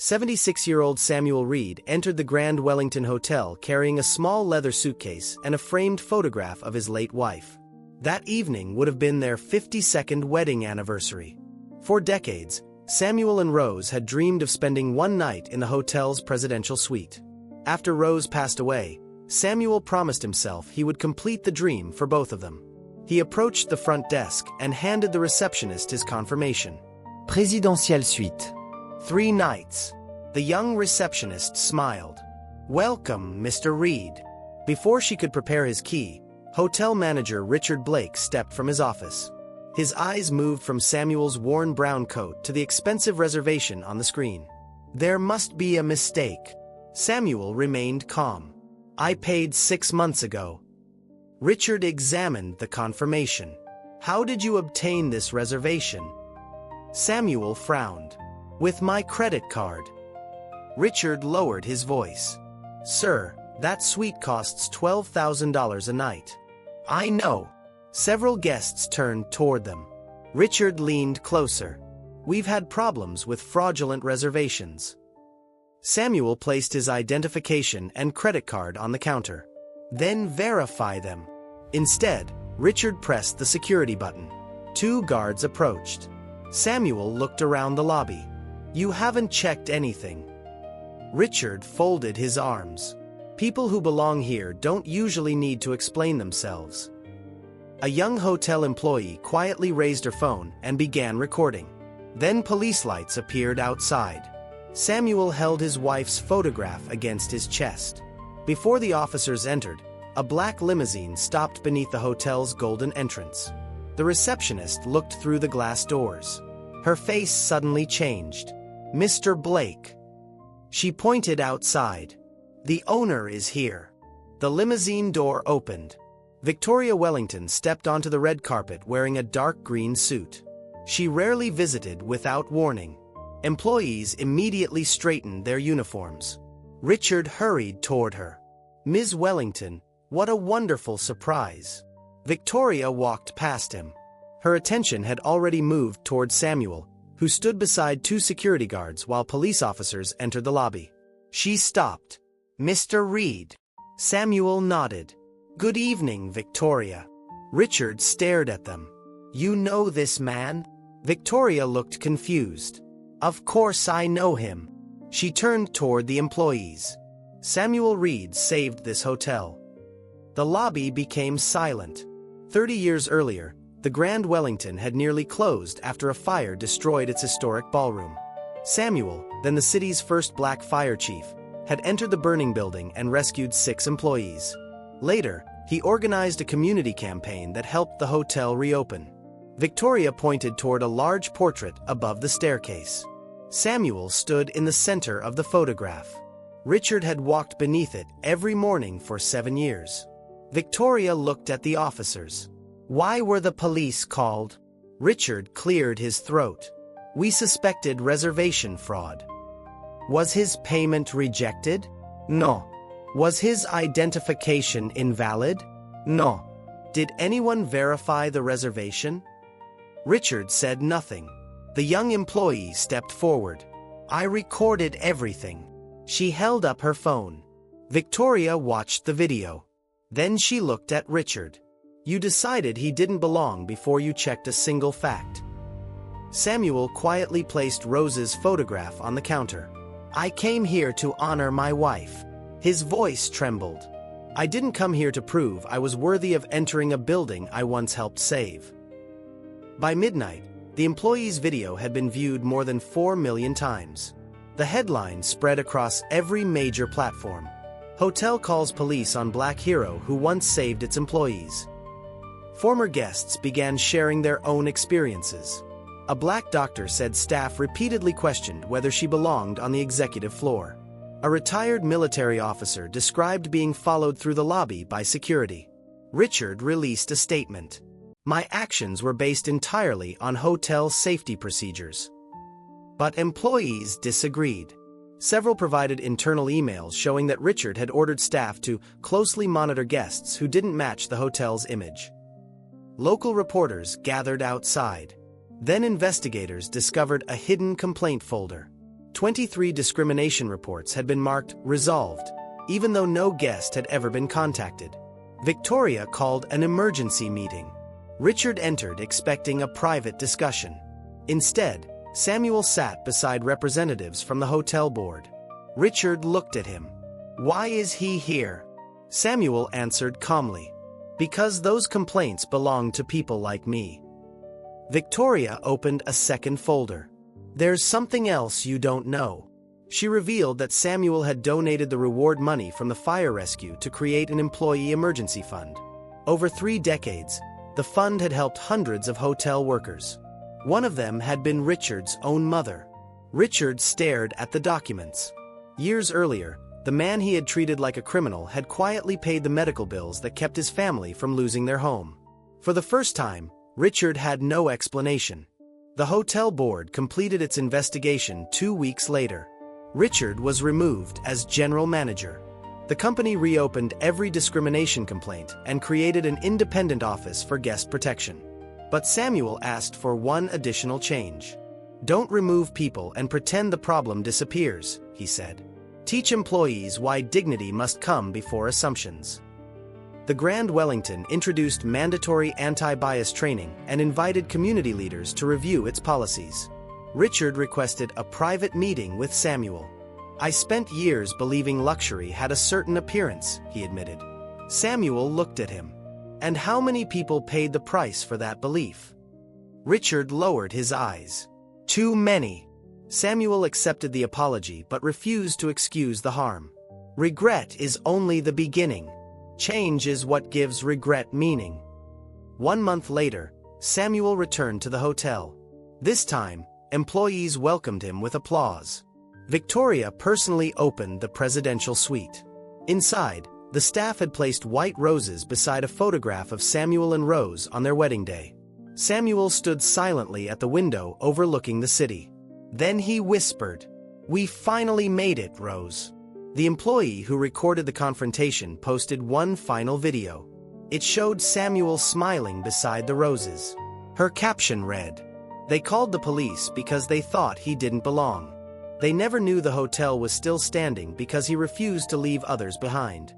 76-year-old Samuel Reed entered the Grand Wellington Hotel carrying a small leather suitcase and a framed photograph of his late wife. That evening would have been their 52nd wedding anniversary. For decades, Samuel and Rose had dreamed of spending one night in the hotel's presidential suite. After Rose passed away, Samuel promised himself he would complete the dream for both of them. He approached the front desk and handed the receptionist his confirmation. Présidentielle suite. 3 nights. The young receptionist smiled. "Welcome, Mr. Reed." Before she could prepare his key, hotel manager Richard Blake stepped from his office. His eyes moved from Samuel's worn brown coat to the expensive reservation on the screen. "There must be a mistake." Samuel remained calm. "I paid 6 months ago." Richard examined the confirmation. "How did you obtain this reservation?" Samuel frowned. "With my credit card." Richard lowered his voice. "Sir, that suite costs $12,000 a night." "I know." Several guests turned toward them. Richard leaned closer. "We've had problems with fraudulent reservations." Samuel placed his identification and credit card on the counter. "Then verify them." Instead, Richard pressed the security button. 2 guards approached. Samuel looked around the lobby. "You haven't checked anything." Richard folded his arms. "People who belong here don't usually need to explain themselves." A young hotel employee quietly raised her phone and began recording. Then police lights appeared outside. Samuel held his wife's photograph against his chest. Before the officers entered, a black limousine stopped beneath the hotel's golden entrance. The receptionist looked through the glass doors. Her face suddenly changed. "Mr. Blake." She pointed outside. "The owner is here." The limousine door opened. Victoria Wellington stepped onto the red carpet wearing a dark green suit. She rarely visited without warning. Employees immediately straightened their uniforms. Richard hurried toward her. "Ms. Wellington, what a wonderful surprise." Victoria walked past him. Her attention had already moved toward Samuel, who stood beside 2 security guards while police officers entered the lobby. She stopped. "Mr. Reed." Samuel nodded. "Good evening, Victoria." Richard stared at them. "You know this man?" Victoria looked confused. "Of course I know him." She turned toward the employees. "Samuel Reed saved this hotel." The lobby became silent. 30 years earlier, the Grand Wellington had nearly closed after a fire destroyed its historic ballroom. Samuel, then the city's first black fire chief, had entered the burning building and rescued 6 employees. Later, he organized a community campaign that helped the hotel reopen. Victoria pointed toward a large portrait above the staircase. Samuel stood in the center of the photograph. Richard had walked beneath it every morning for 7 years. Victoria looked at the officers. "Why were the police called?" Richard cleared his throat. "We suspected reservation fraud." "Was his payment rejected?" "No." "Was his identification invalid?" "No." "Did anyone verify the reservation?" Richard said nothing. The young employee stepped forward. "I recorded everything." She held up her phone. Victoria watched the video. Then she looked at Richard. "You decided he didn't belong before you checked a single fact." Samuel quietly placed Rose's photograph on the counter. "I came here to honor my wife." His voice trembled. "I didn't come here to prove I was worthy of entering a building I once helped save." By midnight, the employee's video had been viewed more than 4 million times. The headline spread across every major platform. Hotel calls police on black hero who once saved its employees. Former guests began sharing their own experiences. A black doctor said staff repeatedly questioned whether she belonged on the executive floor. A retired military officer described being followed through the lobby by security. Richard released a statement. "My actions were based entirely on hotel safety procedures." But employees disagreed. Several provided internal emails showing that Richard had ordered staff to closely monitor guests who didn't match the hotel's image. Local reporters gathered outside. Then investigators discovered a hidden complaint folder. 23 discrimination reports had been marked resolved, even though no guest had ever been contacted. Victoria called an emergency meeting. Richard entered expecting a private discussion. Instead, Samuel sat beside representatives from the hotel board. Richard looked at him. "Why is he here?" Samuel answered calmly. "Because those complaints belong to people like me." Victoria opened a second folder. "There's something else you don't know." She revealed that Samuel had donated the reward money from the fire rescue to create an employee emergency fund. Over 3 decades, the fund had helped hundreds of hotel workers. One of them had been Richard's own mother. Richard stared at the documents. Years earlier, the man he had treated like a criminal had quietly paid the medical bills that kept his family from losing their home. For the first time, Richard had no explanation. The hotel board completed its investigation 2 weeks later. Richard was removed as general manager. The company reopened every discrimination complaint and created an independent office for guest protection. But Samuel asked for one additional change. "Don't remove people and pretend the problem disappears," he said. "Teach employees why dignity must come before assumptions." The Grand Wellington introduced mandatory anti-bias training and invited community leaders to review its policies. Richard requested a private meeting with Samuel. "I spent years believing luxury had a certain appearance," he admitted. Samuel looked at him. "And how many people paid the price for that belief?" Richard lowered his eyes. "Too many." Samuel accepted the apology but refused to excuse the harm. "Regret is only the beginning. Change is what gives regret meaning." 1 month later, Samuel returned to the hotel. This time, employees welcomed him with applause. Victoria personally opened the presidential suite. Inside, the staff had placed white roses beside a photograph of Samuel and Rose on their wedding day. Samuel stood silently at the window overlooking the city. Then he whispered, "We finally made it, Rose." The employee who recorded the confrontation posted one final video. It showed Samuel smiling beside the roses. Her caption read, "They called the police because they thought he didn't belong. They never knew the hotel was still standing because he refused to leave others behind."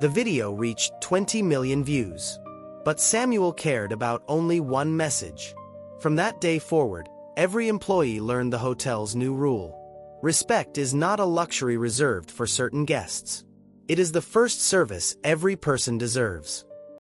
The video reached 20 million views. But Samuel cared about only one message. From that day forward, every employee learned the hotel's new rule. Respect is not a luxury reserved for certain guests. It is the first service every person deserves.